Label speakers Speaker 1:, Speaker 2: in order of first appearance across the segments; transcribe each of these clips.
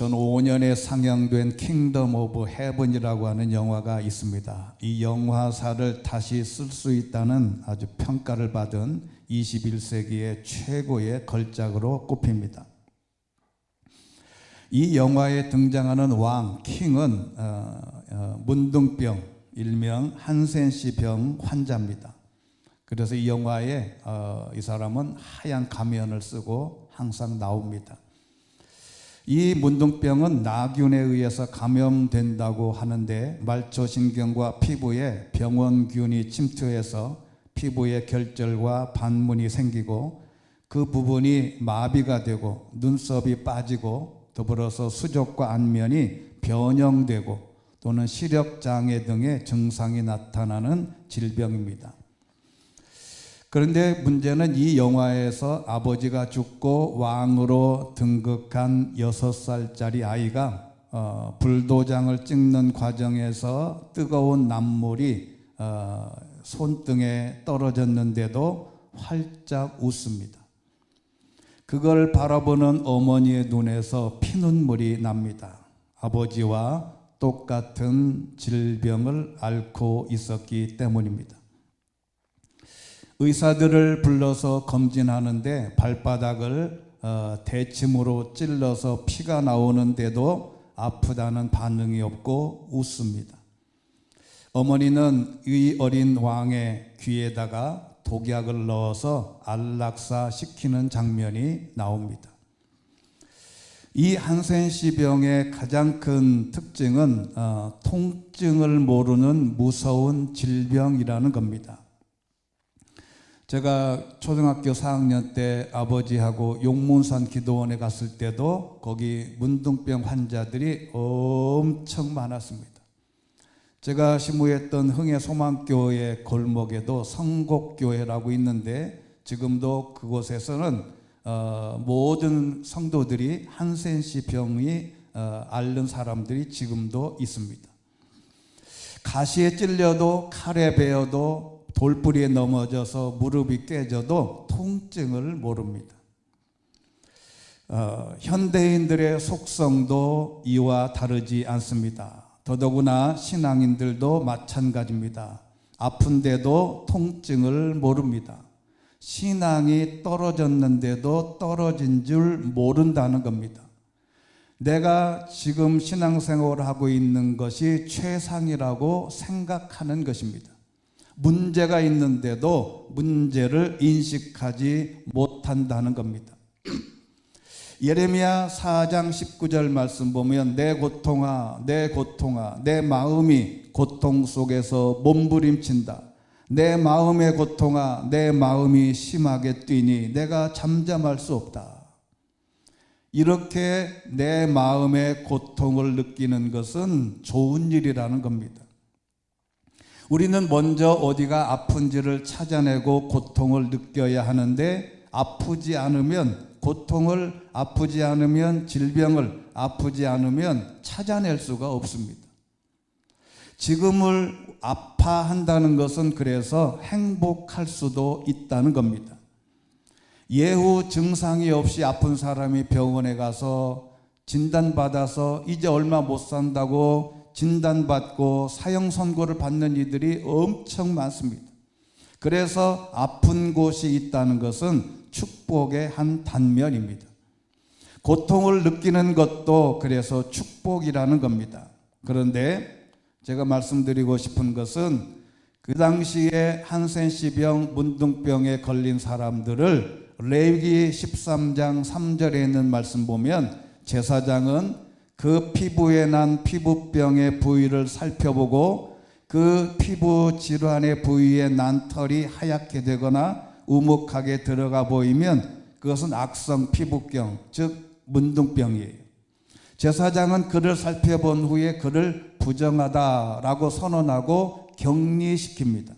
Speaker 1: 2005년에 상영된 킹덤 오브 헤븐이라고 하는 영화가 있습니다. 이 영화사를 다시 쓸 수 있다는 아주 평가를 받은 21세기의 최고의 걸작으로 꼽힙니다. 이 영화에 등장하는 왕, 킹은 문둥병, 일명 한센시병 환자입니다. 그래서 이 영화에 이 사람은 하얀 가면을 쓰고 항상 나옵니다. 이 문둥병은 나균에 의해서 감염된다고 하는데 말초신경과 피부에 병원균이 침투해서 피부에 결절과 반문이 생기고 그 부분이 마비가 되고 눈썹이 빠지고 더불어서 수족과 안면이 변형되고 또는 시력장애 등의 증상이 나타나는 질병입니다. 그런데 문제는 이 영화에서 아버지가 죽고 왕으로 등극한 6살짜리 아이가 불도장을 찍는 과정에서 뜨거운 남물이 손등에 떨어졌는데도 활짝 웃습니다. 그걸 바라보는 어머니의 눈에서 피눈물이 납니다. 아버지와 똑같은 질병을 앓고 있었기 때문입니다. 의사들을 불러서 검진하는데 발바닥을 대침으로 찔러서 피가 나오는데도 아프다는 반응이 없고 웃습니다. 어머니는 이 어린 왕의 귀에다가 독약을 넣어서 안락사 시키는 장면이 나옵니다. 이 한센시병의 가장 큰 특징은 통증을 모르는 무서운 질병이라는 겁니다. 제가 초등학교 4학년 때 아버지하고 용문산 기도원에 갔을 때도 거기 문둥병 환자들이 엄청 많았습니다. 제가 시무했던 흥해소망교회 골목에도 성곡교회라고 있는데 지금도 그곳에서는 모든 성도들이 한센시 병이 앓는 사람들이 지금도 있습니다. 가시에 찔려도 칼에 베어도 돌뿌리에 넘어져서 무릎이 깨져도 통증을 모릅니다. 현대인들의 속성도 이와 다르지 않습니다. 더더구나 신앙인들도 마찬가지입니다. 아픈데도 통증을 모릅니다. 신앙이 떨어졌는데도 떨어진 줄 모른다는 겁니다. 내가 지금 신앙생활을 하고 있는 것이 최상이라고 생각하는 것입니다. 문제가 있는데도 문제를 인식하지 못한다는 겁니다. 예레미야 4장 19절 말씀 보면 내 고통아 내 고통아 내 마음이 고통 속에서 몸부림친다. 내 마음의 고통아 내 마음이 심하게 뛰니 내가 잠잠할 수 없다. 이렇게 내 마음의 고통을 느끼는 것은 좋은 일이라는 겁니다. 우리는 먼저 어디가 아픈지를 찾아내고 고통을 느껴야 하는데 아프지 않으면 고통을 아프지 않으면 질병을 아프지 않으면 찾아낼 수가 없습니다. 지금을 아파한다는 것은 그래서 행복할 수도 있다는 겁니다. 예후 증상이 없이 아픈 사람이 병원에 가서 진단받아서 이제 얼마 못 산다고 진단받고 사형 선고를 받는 이들이 엄청 많습니다. 그래서 아픈 곳이 있다는 것은 축복의 한 단면입니다. 고통을 느끼는 것도 그래서 축복이라는 겁니다. 그런데 제가 말씀드리고 싶은 것은 그 당시에 한센시병, 문둥병에 걸린 사람들을 레위기 13장 3절에 있는 말씀 보면 제사장은 그 피부에 난 피부병의 부위를 살펴보고 그 피부 질환의 부위에 난 털이 하얗게 되거나 우묵하게 들어가 보이면 그것은 악성 피부병, 즉 문둥병이에요. 제사장은 그를 살펴본 후에 그를 부정하다라고 선언하고 격리시킵니다.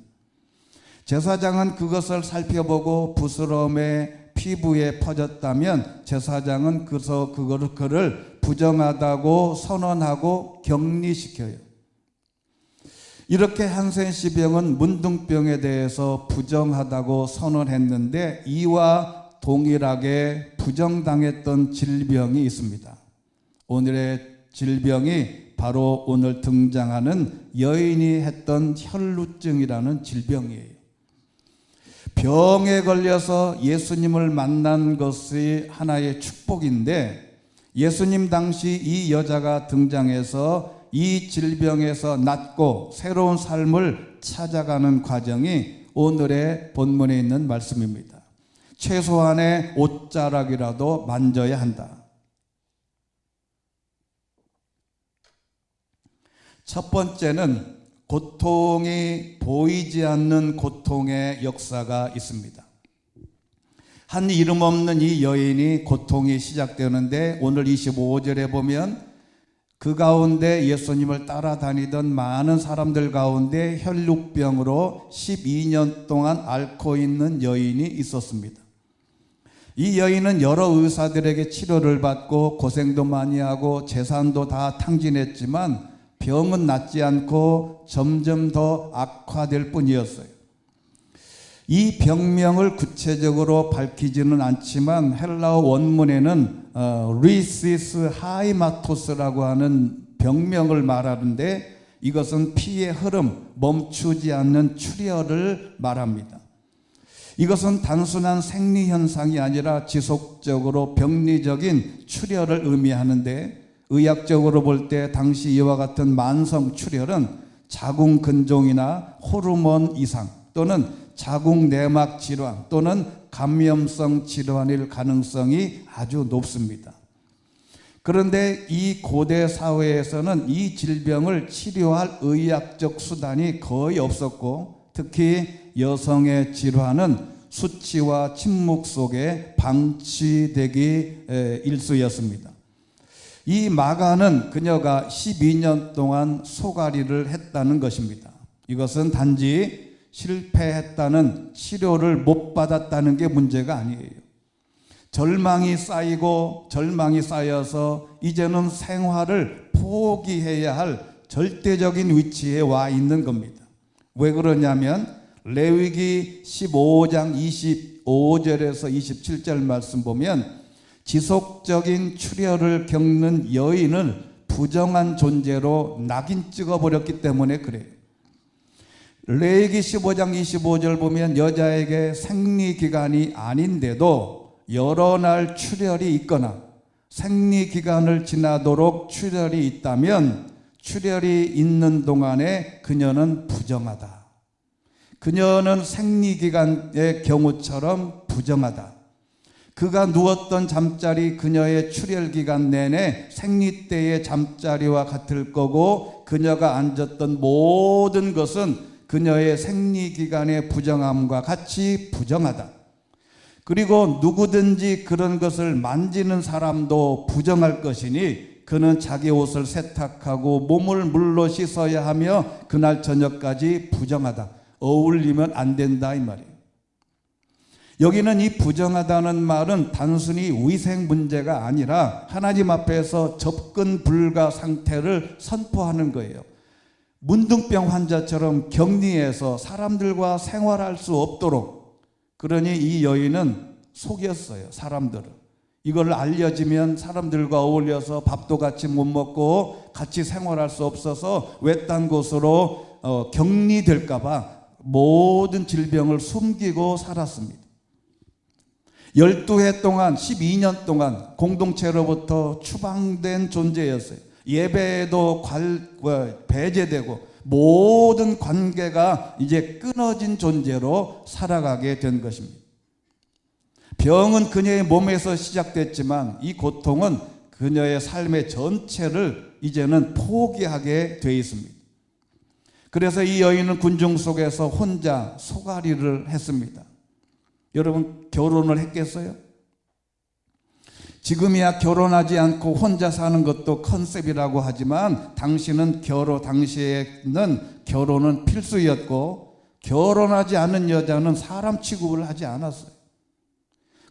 Speaker 1: 제사장은 그것을 살펴보고 부스럼에 피부에 퍼졌다면 제사장은 그를 부정하다고 선언하고 격리시켜요. 이렇게 한센시병은 문둥병에 대해서 부정하다고 선언했는데 이와 동일하게 부정당했던 질병이 있습니다. 오늘의 질병이 바로 오늘 등장하는 여인이 했던 혈루증이라는 질병이에요. 병에 걸려서 예수님을 만난 것이 하나의 축복인데, 예수님 당시 이 여자가 등장해서 이 질병에서 낫고 새로운 삶을 찾아가는 과정이 오늘의 본문에 있는 말씀입니다. 최소한의 옷자락이라도 만져야 한다. 첫 번째는 고통이 보이지 않는 고통의 역사가 있습니다. 한 이름 없는 이 여인이 고통이 시작되는데, 오늘 25절에 보면 그 가운데 예수님을 따라다니던 많은 사람들 가운데 혈루병으로 12년 동안 앓고 있는 여인이 있었습니다. 이 여인은 여러 의사들에게 치료를 받고 고생도 많이 하고 재산도 다 탕진했지만 병은 낫지 않고 점점 더 악화될 뿐이었어요. 이 병명을 구체적으로 밝히지는 않지만 헬라어 원문에는 리시스 하이마토스라고 하는 병명을 말하는데, 이것은 피의 흐름, 멈추지 않는 출혈을 말합니다. 이것은 단순한 생리 현상이 아니라 지속적으로 병리적인 출혈을 의미하는데, 의학적으로 볼 때 당시 이와 같은 만성 출혈은 자궁 근종이나 호르몬 이상 또는 자궁 내막 질환 또는 감염성 질환일 가능성이 아주 높습니다. 그런데 이 고대 사회에서는 이 질병을 치료할 의학적 수단이 거의 없었고, 특히 여성의 질환은 수치와 침묵 속에 방치되기 일쑤였습니다. 이 마가는 그녀가 12년 동안 소가리를 했다는 것입니다. 이것은 단지 실패했다는, 치료를 못 받았다는 게 문제가 아니에요. 절망이 쌓여서 이제는 생활을 포기해야 할 절대적인 위치에 와 있는 겁니다. 왜 그러냐면 레위기 15장 25절에서 27절 말씀 보면 지속적인 출혈을 겪는 여인을 부정한 존재로 낙인 찍어버렸기 때문에 그래요. 레위기 15장 25절 보면 여자에게 생리기간이 아닌데도 여러 날 출혈이 있거나 생리기간을 지나도록 출혈이 있다면 출혈이 있는 동안에 그녀는 부정하다. 그녀는 생리기간의 경우처럼 부정하다. 그가 누웠던 잠자리 그녀의 출혈기간 내내 생리 때의 잠자리와 같을 거고, 그녀가 앉았던 모든 것은 그녀의 생리기간의 부정함과 같이 부정하다. 그리고 누구든지 그런 것을 만지는 사람도 부정할 것이니 그는 자기 옷을 세탁하고 몸을 물로 씻어야 하며 그날 저녁까지 부정하다. 어울리면 안 된다 이 말이에요. 여기는 이 부정하다는 말은 단순히 위생 문제가 아니라 하나님 앞에서 접근 불가 상태를 선포하는 거예요. 문둥병 환자처럼 격리해서 사람들과 생활할 수 없도록. 그러니 이 여인은 속였어요, 사람들을. 이걸 알려지면 사람들과 어울려서 밥도 같이 못 먹고 같이 생활할 수 없어서 외딴 곳으로 격리될까 봐 모든 질병을 숨기고 살았습니다. 12해 동안 12년 동안 공동체로부터 추방된 존재였어요. 예배에도 배제되고 모든 관계가 이제 끊어진 존재로 살아가게 된 것입니다. 병은 그녀의 몸에서 시작됐지만 이 고통은 그녀의 삶의 전체를 이제는 포기하게 돼 있습니다. 그래서 이 여인은 군중 속에서 혼자 소가리를 했습니다. 여러분, 결혼을 했겠어요? 지금이야 결혼하지 않고 혼자 사는 것도 컨셉이라고 하지만 당시에는 결혼은 필수였고, 결혼하지 않은 여자는 사람 취급을 하지 않았어요.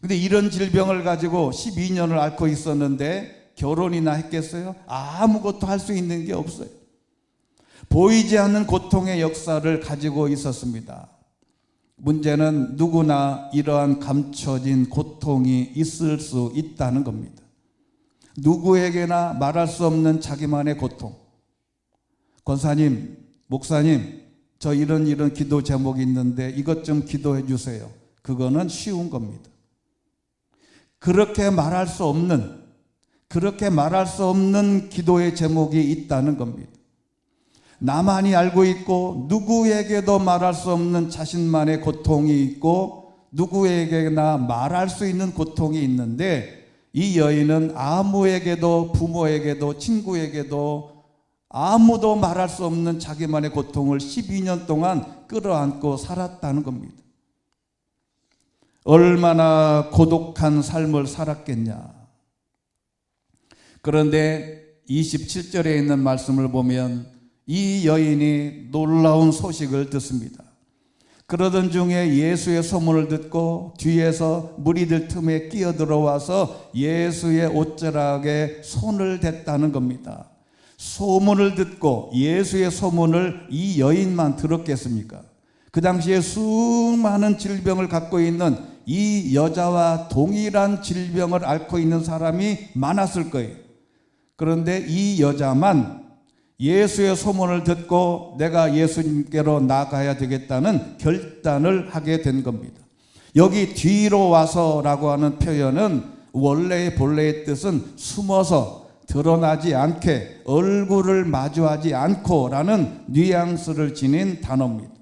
Speaker 1: 근데 이런 질병을 가지고 12년을 앓고 있었는데 결혼이나 했겠어요? 아무것도 할 수 있는 게 없어요. 보이지 않는 고통의 역사를 가지고 있었습니다. 문제는 누구나 이러한 감춰진 고통이 있을 수 있다는 겁니다. 누구에게나 말할 수 없는 자기만의 고통. 권사님, 목사님, 저 이런 기도 제목이 있는데 이것 좀 기도해 주세요. 그거는 쉬운 겁니다. 그렇게 말할 수 없는 기도의 제목이 있다는 겁니다. 나만이 알고 있고 누구에게도 말할 수 없는 자신만의 고통이 있고 누구에게나 말할 수 있는 고통이 있는데, 이 여인은 아무에게도, 부모에게도, 친구에게도 아무도 말할 수 없는 자기만의 고통을 12년 동안 끌어안고 살았다는 겁니다. 얼마나 고독한 삶을 살았겠냐. 그런데 27절에 있는 말씀을 보면 이 여인이 놀라운 소식을 듣습니다. 그러던 중에 예수의 소문을 듣고 뒤에서 무리들 틈에 끼어들어와서 예수의 옷자락에 손을 댔다는 겁니다. 소문을 듣고 예수의 소문을 이 여인만 들었겠습니까? 그 당시에 수많은 질병을 갖고 있는 이 여자와 동일한 질병을 앓고 있는 사람이 많았을 거예요. 그런데 이 여자만 예수의 소문을 듣고 내가 예수님께로 나가야 되겠다는 결단을 하게 된 겁니다. 여기 뒤로 와서라고 하는 표현은 원래의 본래의 뜻은 숨어서 드러나지 않게, 얼굴을 마주하지 않고라는 뉘앙스를 지닌 단어입니다.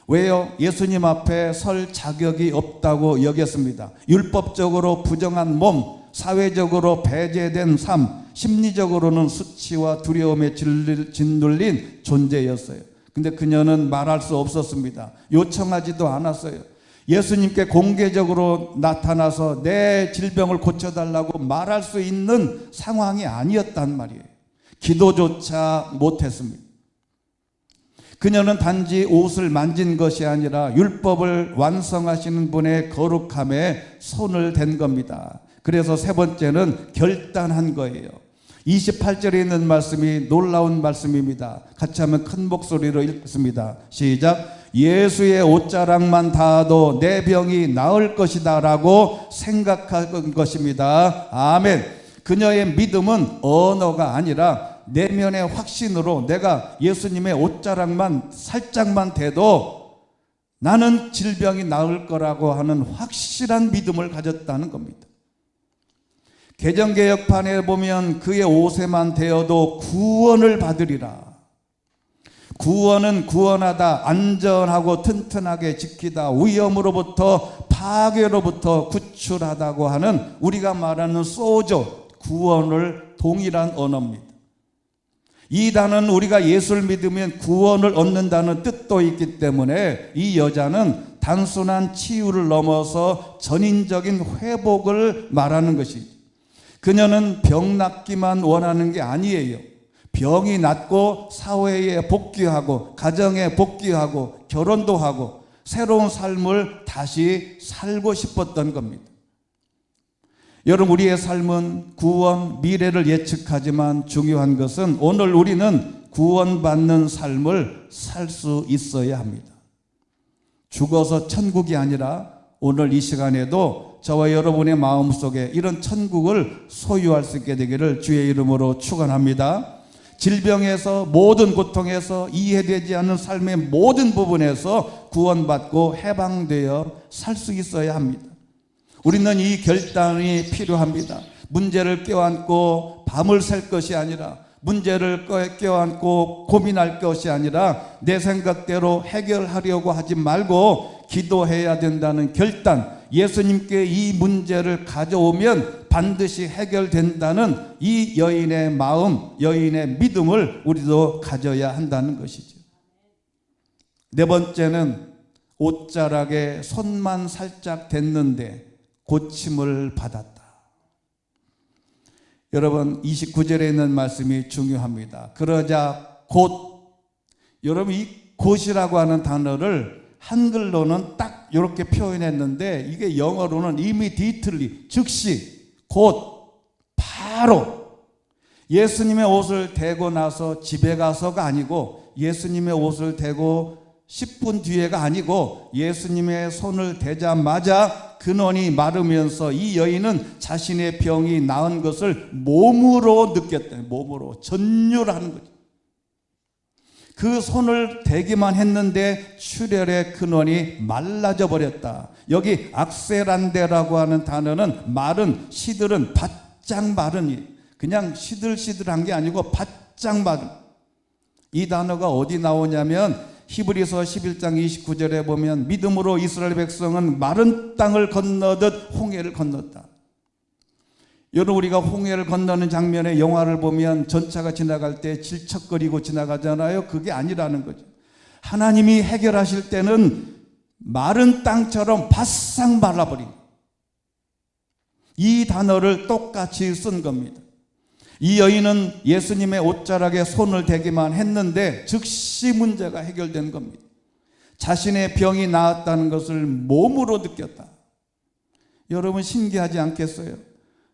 Speaker 1: 왜요? 예수님 앞에 설 자격이 없다고 여겼습니다. 율법적으로 부정한 몸, 사회적으로 배제된 삶, 심리적으로는 수치와 두려움에 짓눌린 존재였어요. 근데 그녀는 말할 수 없었습니다. 요청하지도 않았어요. 예수님께 공개적으로 나타나서 내 질병을 고쳐달라고 말할 수 있는 상황이 아니었단 말이에요. 기도조차 못했습니다. 그녀는 단지 옷을 만진 것이 아니라 율법을 완성하시는 분의 거룩함에 손을 댄 겁니다. 그래서 세 번째는 결단한 거예요. 28절에 있는 말씀이 놀라운 말씀입니다. 같이 하면 큰 목소리로 읽습니다. 시작. 예수의 옷자락만 닿아도 내 병이 나을 것이다 라고 생각한 것입니다. 아멘. 그녀의 믿음은 언어가 아니라 내면의 확신으로 내가 예수님의 옷자락만 살짝만 대도 나는 질병이 나을 거라고 하는 확실한 믿음을 가졌다는 겁니다. 개정개혁판에 보면 그의 옷에만 대어도 구원을 받으리라. 구원은 구원하다, 안전하고 튼튼하게 지키다, 위험으로부터, 파괴로부터 구출하다고 하는 우리가 말하는 소조, 구원을 동일한 언어입니다. 이 단어는 우리가 예수를 믿으면 구원을 얻는다는 뜻도 있기 때문에 이 여자는 단순한 치유를 넘어서 전인적인 회복을 말하는 것이죠. 그녀는 병 낫기만 원하는 게 아니에요. 병이 낫고 사회에 복귀하고 가정에 복귀하고 결혼도 하고 새로운 삶을 다시 살고 싶었던 겁니다. 여러분, 우리의 삶은 구원, 미래를 예측하지만 중요한 것은 오늘 우리는 구원받는 삶을 살 수 있어야 합니다. 죽어서 천국이 아니라 오늘 이 시간에도 저와 여러분의 마음속에 이런 천국을 소유할 수 있게 되기를 주의 이름으로 축원합니다. 질병에서, 모든 고통에서, 이해되지 않는 삶의 모든 부분에서 구원받고 해방되어 살 수 있어야 합니다. 우리는 이 결단이 필요합니다. 문제를 껴안고 밤을 샐 것이 아니라, 문제를 껴안고 고민할 것이 아니라 내 생각대로 해결하려고 하지 말고 기도해야 된다는 결단, 예수님께 이 문제를 가져오면 반드시 해결된다는 이 여인의 마음, 여인의 믿음을 우리도 가져야 한다는 것이죠. 네 번째는 옷자락에 손만 살짝 댔는데 고침을 받았다. 여러분, 29절에 있는 말씀이 중요합니다. 그러자 곧, 여러분 이 곧이라고 하는 단어를 한글로는 딱 이렇게 표현했는데 이게 영어로는 immediately, 즉시, 곧, 바로. 예수님의 옷을 대고 나서 집에 가서가 아니고 예수님의 옷을 대고 10분 뒤에가 아니고 예수님의 손을 대자마자 근원이 마르면서 이 여인은 자신의 병이 나은 것을 몸으로 느꼈다. 몸으로 전율하는 거죠. 그 손을 대기만 했는데 출혈의 근원이 말라져 버렸다. 여기 악세란데라고 하는 단어는 마른, 시들은 바짝 마른, 그냥 시들시들한 게 아니고 바짝 마른. 이 단어가 어디 나오냐면 히브리서 11장 29절에 보면 믿음으로 이스라엘 백성은 마른 땅을 건너듯 홍해를 건넜다. 여러분, 우리가 홍해를 건너는 장면의 영화를 보면 전차가 지나갈 때 질척거리고 지나가잖아요. 그게 아니라는 거죠. 하나님이 해결하실 때는 마른 땅처럼 바싹 말라버린 거예요. 이 단어를 똑같이 쓴 겁니다. 이 여인은 예수님의 옷자락에 손을 대기만 했는데 즉시 문제가 해결된 겁니다. 자신의 병이 나았다는 것을 몸으로 느꼈다. 여러분, 신기하지 않겠어요?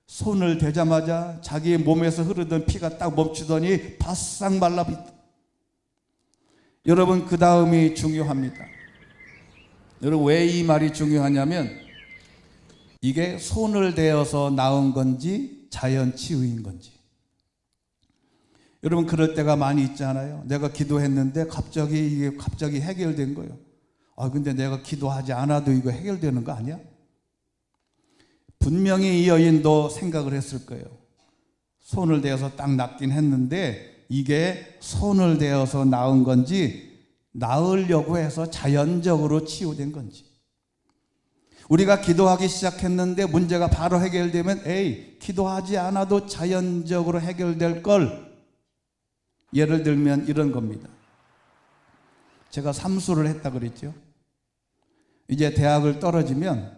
Speaker 1: 손을 대자마자 자기의 몸에서 흐르던 피가 딱 멈추더니 바싹 말라비다. 여러분, 그 다음이 중요합니다. 여러분, 왜 이 말이 중요하냐면 이게 손을 대어서 나은 건지 자연치유인 건지. 여러분, 그럴 때가 많이 있잖아요. 내가 기도했는데 갑자기 해결된 거예요. 근데 내가 기도하지 않아도 이거 해결되는 거 아니야? 분명히 이 여인도 생각을 했을 거예요. 손을 대어서 딱 낫긴 했는데 이게 손을 대어서 나은 건지 나으려고 해서 자연적으로 치유된 건지. 우리가 기도하기 시작했는데 문제가 바로 해결되면 기도하지 않아도 자연적으로 해결될 걸. 예를 들면 이런 겁니다. 제가 삼수를 했다 그랬죠. 이제 대학을 떨어지면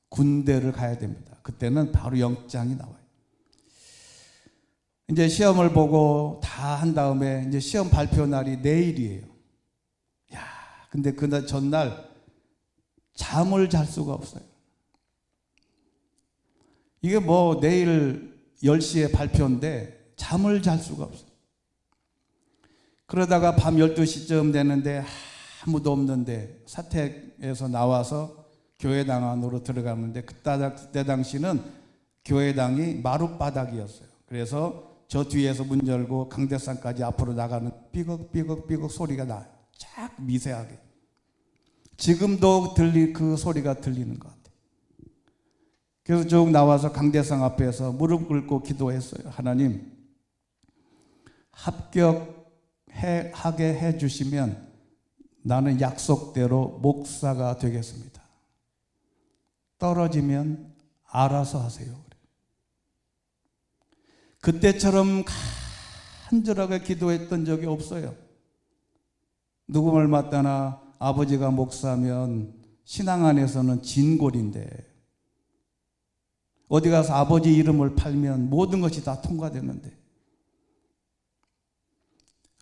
Speaker 1: 군대를 가야 됩니다. 그때는 바로 영장이 나와요. 이제 시험을 보고 다 한 다음에 이제 시험 발표 날이 내일이에요. 근데 그날 전날 잠을 잘 수가 없어요. 이게 뭐 내일 10시에 발표인데 잠을 잘 수가 없어요. 그러다가 밤 12시쯤 되는데 아무도 없는데 사택에서 나와서 교회당 안으로 들어가는데 그때 당시는 교회당이 마룻바닥이었어요. 그래서 저 뒤에서 문 열고 강대상까지 앞으로 나가는 삐걱삐걱삐걱 소리가 나요. 쫙 미세하게. 지금도 그 소리가 들리는 것 같아요. 그래서 쭉 나와서 강대상 앞에서 무릎 꿇고 기도했어요. 하나님, 합격하게 해주시면 나는 약속대로 목사가 되겠습니다. 떨어지면 알아서 하세요. 그때처럼 간절하게 기도했던 적이 없어요. 누구 말 맞다나 아버지가 목사면 신앙 안에서는 진골인데 어디 가서 아버지 이름을 팔면 모든 것이 다 통과되는데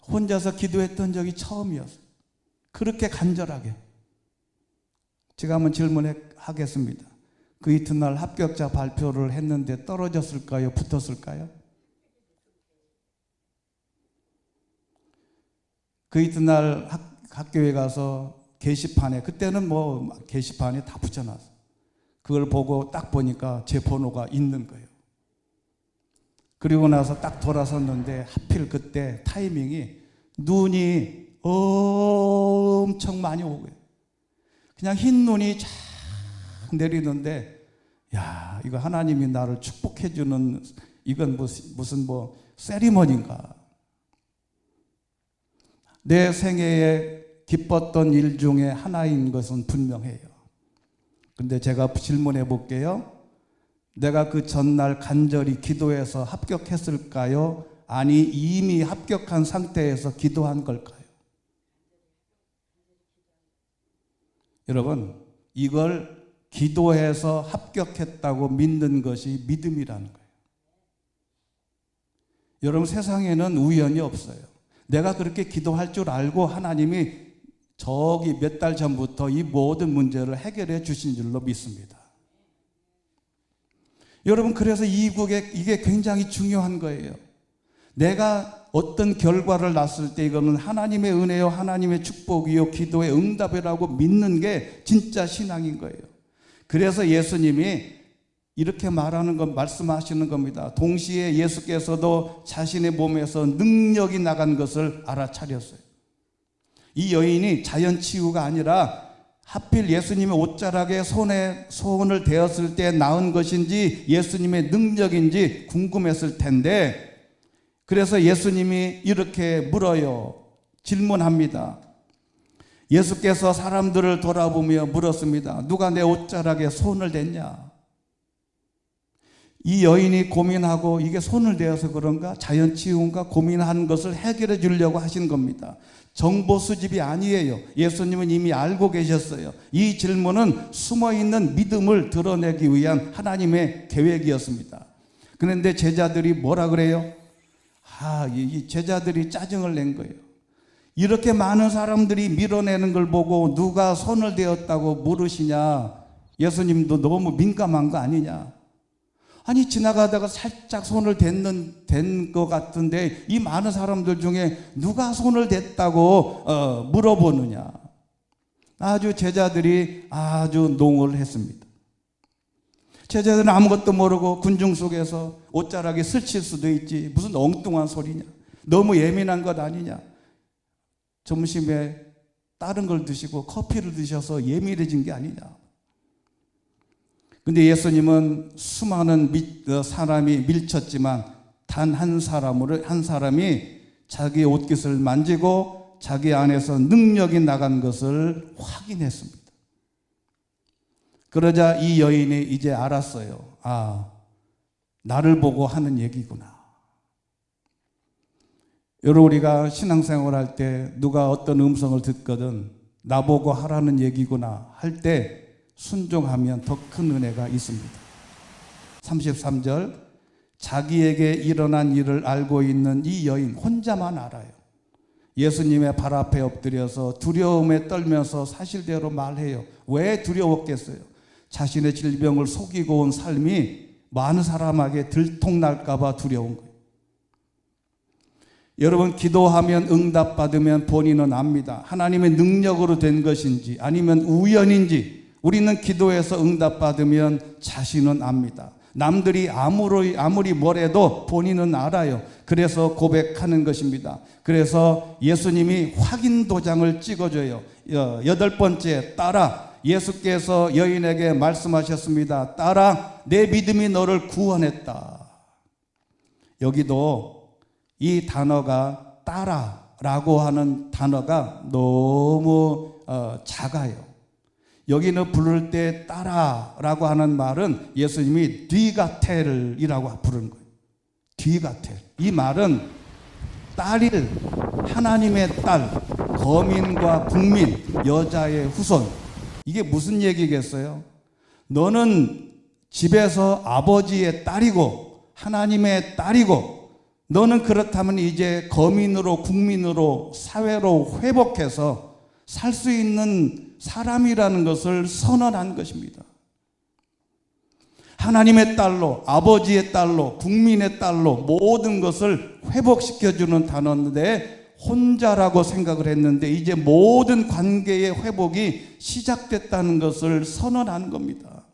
Speaker 1: 혼자서 기도했던 적이 처음이었어요. 그렇게 간절하게. 제가 한번 질문하겠습니다. 그 이튿날 합격자 발표를 했는데 떨어졌을까요? 붙었을까요? 그 이튿날 학교에 가서 게시판에, 그때는 뭐 게시판에 다 붙여놨어요. 그걸 보고 딱 보니까 제 번호가 있는 거예요. 그리고 나서 딱 돌아섰는데 하필 그때 타이밍이 눈이 엄청 많이 오고요. 그냥 흰 눈이 쫙 내리는데 이거 하나님이 나를 축복해 주는 이건 무슨 세리머니인가. 내 생애에 기뻤던 일 중에 하나인 것은 분명해요. 근데 제가 질문해 볼게요. 내가 그 전날 간절히 기도해서 합격했을까요? 아니 이미 합격한 상태에서 기도한 걸까요? 여러분, 이걸 기도해서 합격했다고 믿는 것이 믿음이라는 거예요. 여러분, 세상에는 우연이 없어요. 내가 그렇게 기도할 줄 알고 하나님이 저기 몇 달 전부터 이 모든 문제를 해결해 주신 줄로 믿습니다. 여러분, 그래서 이게 굉장히 중요한 거예요. 내가 어떤 결과를 낳았을 때 이거는 하나님의 은혜요, 하나님의 축복이요, 기도의 응답이라고 믿는 게 진짜 신앙인 거예요. 그래서 예수님이 이렇게 말씀하시는 겁니다. 동시에 예수께서도 자신의 몸에서 능력이 나간 것을 알아차렸어요. 이 여인이 자연치유가 아니라 하필 예수님의 옷자락에 손을 대었을 때 나은 것인지 예수님의 능력인지 궁금했을 텐데, 그래서 예수님이 이렇게 물어요. 질문합니다. 예수께서 사람들을 돌아보며 물었습니다. 누가 내 옷자락에 손을 댔냐? 이 여인이 고민하고 이게 손을 대어서 그런가? 자연치유인가? 고민한 것을 해결해 주려고 하신 겁니다. 정보 수집이 아니에요. 예수님은 이미 알고 계셨어요. 이 질문은 숨어있는 믿음을 드러내기 위한 하나님의 계획이었습니다. 그런데 제자들이 뭐라 그래요? 이 제자들이 짜증을 낸 거예요. 이렇게 많은 사람들이 밀어내는 걸 보고 누가 손을 대었다고 물으시냐? 예수님도 너무 민감한 거 아니냐? 아니, 지나가다가 살짝 손을 댄 것 같은데 이 많은 사람들 중에 누가 손을 댔다고 물어보느냐? 제자들이 아주 농을 했습니다. 제자들은 아무것도 모르고 군중 속에서 옷자락에 스칠 수도 있지, 무슨 엉뚱한 소리냐, 너무 예민한 것 아니냐, 점심에 다른 걸 드시고 커피를 드셔서 예민해진 게 아니냐. 근데 예수님은 수많은 사람이 밀쳤지만 단 한 사람이 자기 옷깃을 만지고 자기 안에서 능력이 나간 것을 확인했습니다. 그러자 이 여인이 이제 알았어요. 나를 보고 하는 얘기구나. 여러분, 우리가 신앙생활 할 때 누가 어떤 음성을 듣거든 나보고 하라는 얘기구나 할 때 순종하면 더 큰 은혜가 있습니다. 33절, 자기에게 일어난 일을 알고 있는 이 여인 혼자만 알아요. 예수님의 발 앞에 엎드려서 두려움에 떨면서 사실대로 말해요. 왜 두려웠겠어요? 자신의 질병을 속이고 온 삶이 많은 사람에게 들통날까 봐 두려운 거예요. 여러분, 기도하면 응답받으면 본인은 압니다. 하나님의 능력으로 된 것인지 아니면 우연인지 우리는 기도해서 응답받으면 자신은 압니다. 남들이 아무리 뭐래도 본인은 알아요. 그래서 고백하는 것입니다. 그래서 예수님이 확인 도장을 찍어줘요. 8번째, 따라. 예수께서 여인에게 말씀하셨습니다. 따라, 내 믿음이 너를 구원했다. 여기도 이 단어가 따라라고 하는 단어가 너무 작아요. 여기는 부를 때 따라라고 하는 말은 예수님이 뒤가텔이라고 부르는 거예요. 뒤가텔. 이 말은 딸일, 하나님의 딸, 거민과 국민, 여자의 후손. 이게 무슨 얘기겠어요? 너는 집에서 아버지의 딸이고 하나님의 딸이고 너는 그렇다면 이제 거민으로 국민으로 사회로 회복해서 살 수 있는 사람이라는 것을 선언한 것입니다. 하나님의 딸로, 아버지의 딸로, 국민의 딸로 모든 것을 회복시켜주는 단어인데 혼자라고 생각을 했는데 이제 모든 관계의 회복이 시작됐다는 것을 선언한 겁니다.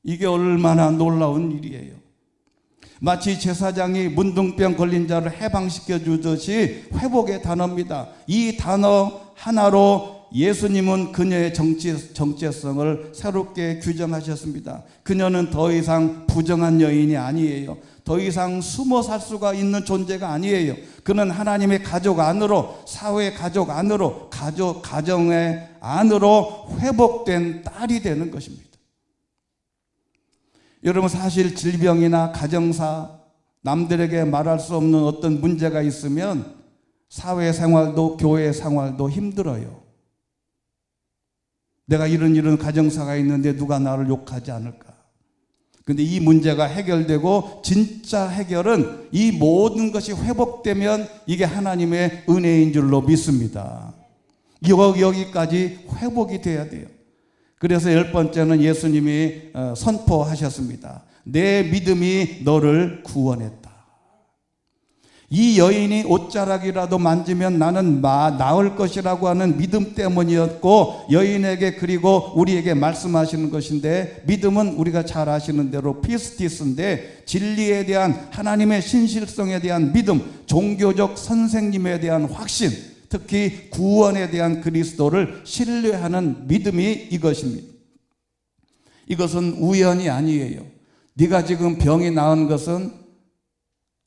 Speaker 1: 이게 얼마나 놀라운 일이에요. 마치 제사장이 문둥병 걸린 자를 해방시켜 주듯이 회복의 단어입니다. 이 단어 하나로 예수님은 그녀의 정체성을 새롭게 규정하셨습니다. 그녀는 더 이상 부정한 여인이 아니에요. 더 이상 숨어 살 수가 있는 존재가 아니에요. 그는 하나님의 가족 안으로, 사회 가족 안으로, 가정의 안으로 회복된 딸이 되는 것입니다. 여러분, 사실 질병이나 가정사, 남들에게 말할 수 없는 어떤 문제가 있으면 사회생활도 교회 생활도 힘들어요. 내가 이런 가정사가 있는데 누가 나를 욕하지 않을까? 근데 이 문제가 해결되고 진짜 해결은 이 모든 것이 회복되면 이게 하나님의 은혜인 줄로 믿습니다. 여기까지 회복이 돼야 돼요. 그래서 10번째는 예수님이 선포하셨습니다. 내 믿음이 너를 구원했다. 이 여인이 옷자락이라도 만지면 나는 나을 것이라고 하는 믿음 때문이었고, 여인에게 그리고 우리에게 말씀하시는 것인데, 믿음은 우리가 잘 아시는 대로 피스티스인데, 진리에 대한 하나님의 신실성에 대한 믿음, 종교적 선생님에 대한 확신, 특히 구원에 대한 그리스도를 신뢰하는 믿음이 이것입니다. 이것은 우연이 아니에요. 네가 지금 병이 나은 것은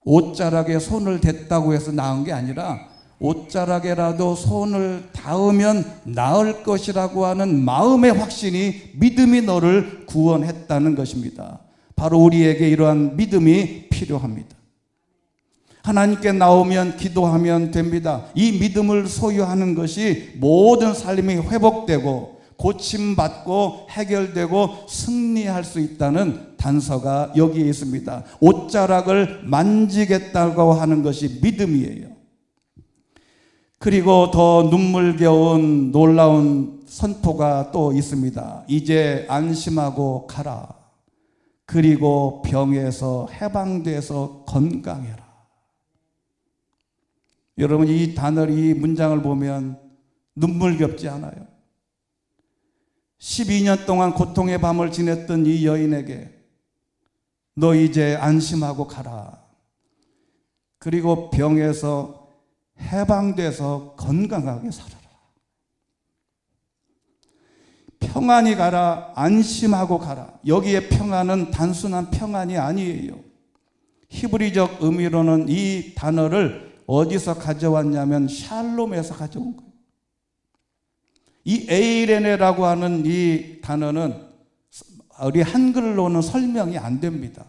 Speaker 1: 옷자락에 손을 댔다고 해서 나은 게 아니라, 옷자락에라도 손을 닿으면 나을 것이라고 하는 마음의 확신이, 믿음이 너를 구원했다는 것입니다. 바로 우리에게 이러한 믿음이 필요합니다. 하나님께 나오면 기도하면 됩니다. 이 믿음을 소유하는 것이 모든 삶이 회복되고 고침받고 해결되고 승리할 수 있다는 단서가 여기에 있습니다. 옷자락을 만지겠다고 하는 것이 믿음이에요. 그리고 더 눈물겨운 놀라운 선포가 또 있습니다. 이제 안심하고 가라. 그리고 병에서 해방돼서 건강해라. 여러분, 이 단어를, 이 문장을 보면 눈물겹지 않아요? 12년 동안 고통의 밤을 지냈던 이 여인에게 너 이제 안심하고 가라. 그리고 병에서 해방돼서 건강하게 살아라. 평안히 가라, 안심하고 가라. 여기에 평안은 단순한 평안이 아니에요. 히브리적 의미로는 이 단어를 어디서 가져왔냐면 샬롬에서 가져온 거예요. 이 에이레네라고 하는 이 단어는 우리 한글로는 설명이 안 됩니다.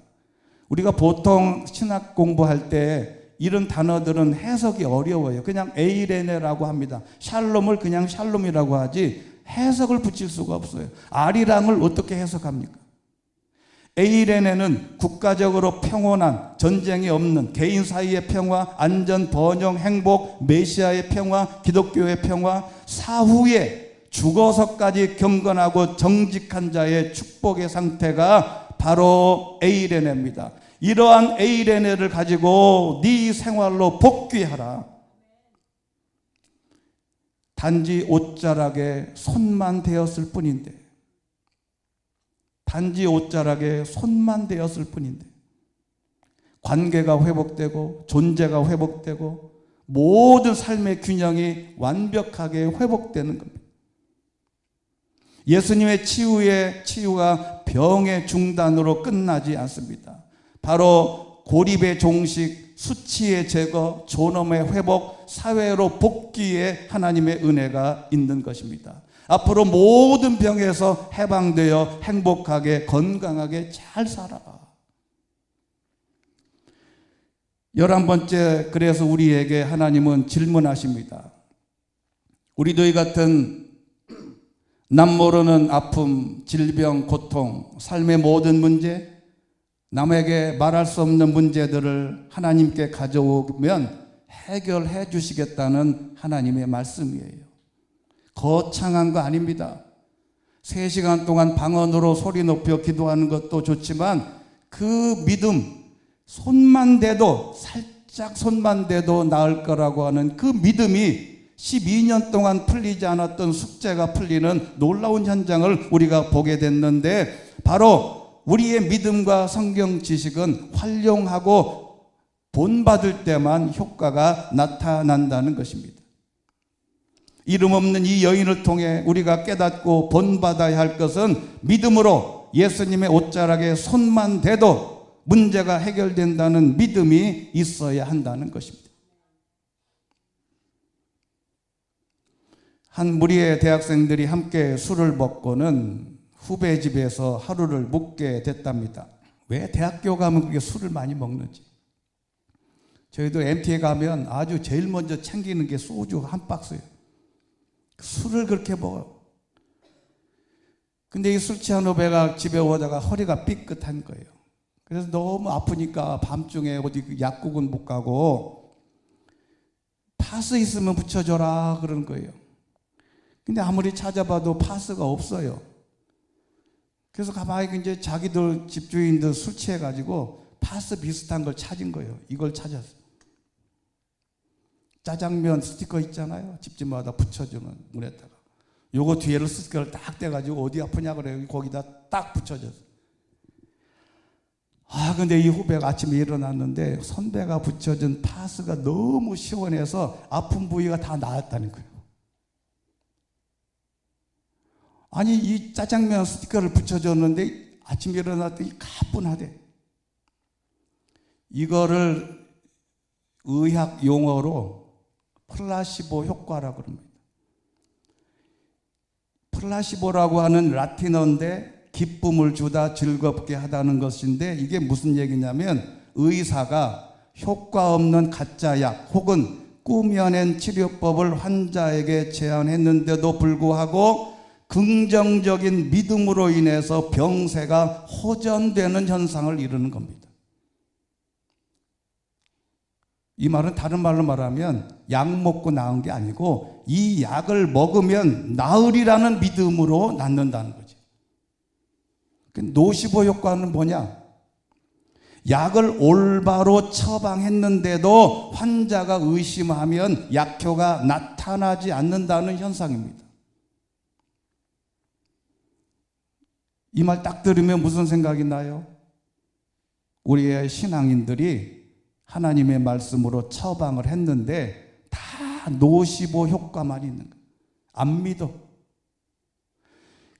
Speaker 1: 우리가 보통 신학 공부할 때 이런 단어들은 해석이 어려워요. 그냥 에이레네라고 합니다. 샬롬을 그냥 샬롬이라고 하지 해석을 붙일 수가 없어요. 아리랑을 어떻게 해석합니까? 에이레네는 국가적으로 평온한, 전쟁이 없는, 개인 사이의 평화, 안전, 번영, 행복, 메시아의 평화, 기독교의 평화, 사후에 죽어서까지 경건하고 정직한 자의 축복의 상태가 바로 에이레네입니다. 이러한 에이레네를 가지고 네 생활로 복귀하라. 단지 옷자락에 손만 대었을 뿐인데, 단지 옷자락에 손만 대었을 뿐인데 관계가 회복되고 존재가 회복되고 모든 삶의 균형이 완벽하게 회복되는 겁니다. 예수님의 치유가 병의 중단으로 끝나지 않습니다. 바로 고립의 종식, 수치의 제거, 존엄의 회복, 사회로 복귀의 하나님의 은혜가 있는 것입니다. 앞으로 모든 병에서 해방되어 행복하게 건강하게 잘 살아. 11번째, 그래서 우리에게 하나님은 질문하십니다. 우리도 이 같은 남모르는 아픔, 질병, 고통, 삶의 모든 문제, 남에게 말할 수 없는 문제들을 하나님께 가져오면 해결해 주시겠다는 하나님의 말씀이에요. 거창한 거 아닙니다. 3시간 동안 방언으로 소리 높여 기도하는 것도 좋지만 그 믿음, 손만 대도, 살짝 손만 대도 나을 거라고 하는 그 믿음이 12년 동안 풀리지 않았던 숙제가 풀리는 놀라운 현장을 우리가 보게 됐는데, 바로 우리의 믿음과 성경 지식은 활용하고 본받을 때만 효과가 나타난다는 것입니다. 이름 없는 이 여인을 통해 우리가 깨닫고 본받아야 할 것은 믿음으로 예수님의 옷자락에 손만 대도 문제가 해결된다는 믿음이 있어야 한다는 것입니다. 한 무리의 대학생들이 함께 술을 먹고는 후배 집에서 하루를 묵게 됐답니다. 왜 대학교 가면 그렇게 술을 많이 먹는지. 저희도 MT에 가면 아주 제일 먼저 챙기는 게 소주 한 박스예요. 술을 그렇게 먹어요. 근데 이 술 취한 후배가 집에 오다가 허리가 삐끗한 거예요. 그래서 너무 아프니까 밤중에 어디 약국은 못 가고 파스 있으면 붙여줘라 그러는 거예요. 근데 아무리 찾아봐도 파스가 없어요. 그래서 가만히 이제 자기들 집주인들 술 취해가지고 파스 비슷한 걸 찾은 거예요. 이걸 찾았어요. 짜장면 스티커 있잖아요. 집집마다 붙여주는 문에다가. 요거 뒤에를 스티커를 딱 떼가지고 어디 아프냐 그래요. 거기다 딱 붙여줬어요. 근데 이 후배가 아침에 일어났는데 선배가 붙여준 파스가 너무 시원해서 아픈 부위가 다 나았다는 거예요. 아니, 이 짜장면 스티커를 붙여줬는데 아침에 일어났더니 가뿐하대. 이거를 의학 용어로 플라시보 효과라고 합니다. 플라시보라고 하는 라틴어인데 기쁨을 주다, 즐겁게 하다는 것인데, 이게 무슨 얘기냐면 의사가 효과 없는 가짜 약 혹은 꾸며낸 치료법을 환자에게 제안했는데도 불구하고 긍정적인 믿음으로 인해서 병세가 호전되는 현상을 이루는 겁니다. 이 말은 다른 말로 말하면 약 먹고 나은 게 아니고 이 약을 먹으면 나으리라는 믿음으로 낫는다는 거죠. 노시보 효과는 뭐냐? 약을 올바로 처방했는데도 환자가 의심하면 약효가 나타나지 않는다는 현상입니다. 이 말 딱 들으면 무슨 생각이 나요? 우리의 신앙인들이 하나님의 말씀으로 처방을 했는데 다 노시보 효과만 있는 거예요. 안 믿어.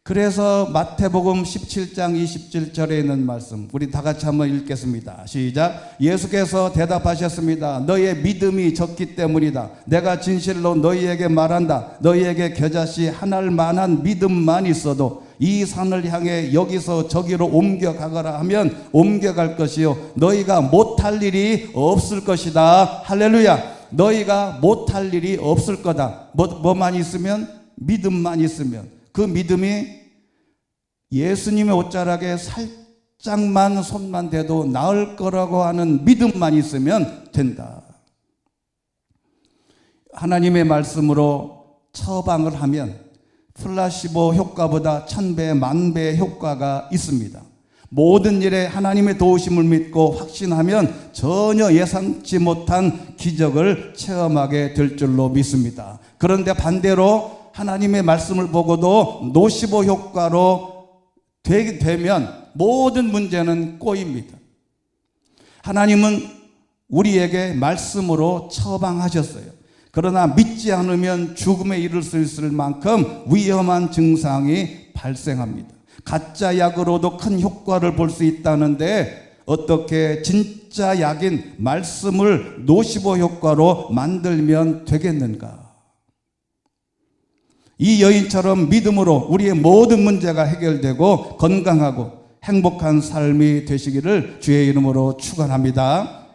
Speaker 1: 그래서 마태복음 17장 27절에 있는 말씀, 우리 다 같이 한번 읽겠습니다. 시작. 예수께서 대답하셨습니다. 너희의 믿음이 적기 때문이다. 내가 진실로 너희에게 말한다. 너희에게 겨자씨 하나를 만한 믿음만 있어도 이 산을 향해 여기서 저기로 옮겨가거라 하면 옮겨갈 것이요 너희가 못할 일이 없을 것이다. 할렐루야. 너희가 못할 일이 없을 거다. 뭐만 있으면? 믿음만 있으면. 그 믿음이 예수님의 옷자락에 살짝만 손만 대도 나을 거라고 하는 믿음만 있으면 된다. 하나님의 말씀으로 처방을 하면 플라시보 효과보다 1000배, 10,000배의 효과가 있습니다. 모든 일에 하나님의 도우심을 믿고 확신하면 전혀 예상치 못한 기적을 체험하게 될 줄로 믿습니다. 그런데 반대로 하나님의 말씀을 보고도 노시보 효과로 되면 모든 문제는 꼬입니다. 하나님은 우리에게 말씀으로 처방하셨어요. 그러나 믿지 않으면 죽음에 이를 수 있을 만큼 위험한 증상이 발생합니다. 가짜 약으로도 큰 효과를 볼 수 있다는데 어떻게 진짜 약인 말씀을 노시보 효과로 만들면 되겠는가? 이 여인처럼 믿음으로 우리의 모든 문제가 해결되고 건강하고 행복한 삶이 되시기를 주의 이름으로 축원합니다.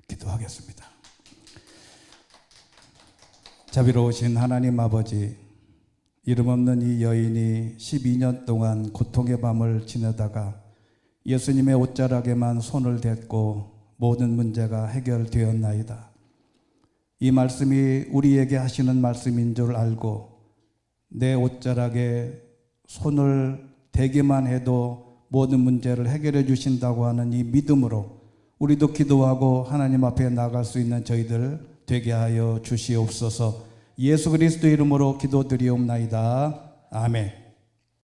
Speaker 1: 기도하겠습니다. 자비로우신 하나님 아버지, 이름 없는 이 여인이 12년 동안 고통의 밤을 지내다가 예수님의 옷자락에만 손을 댔고 모든 문제가 해결되었나이다. 이 말씀이 우리에게 하시는 말씀인 줄 알고 내 옷자락에 손을 대기만 해도 모든 문제를 해결해 주신다고 하는 이 믿음으로 우리도 기도하고 하나님 앞에 나갈 수 있는 저희들 되게 하여 주시옵소서. 예수 그리스도 이름으로 기도드리옵나이다. 아멘.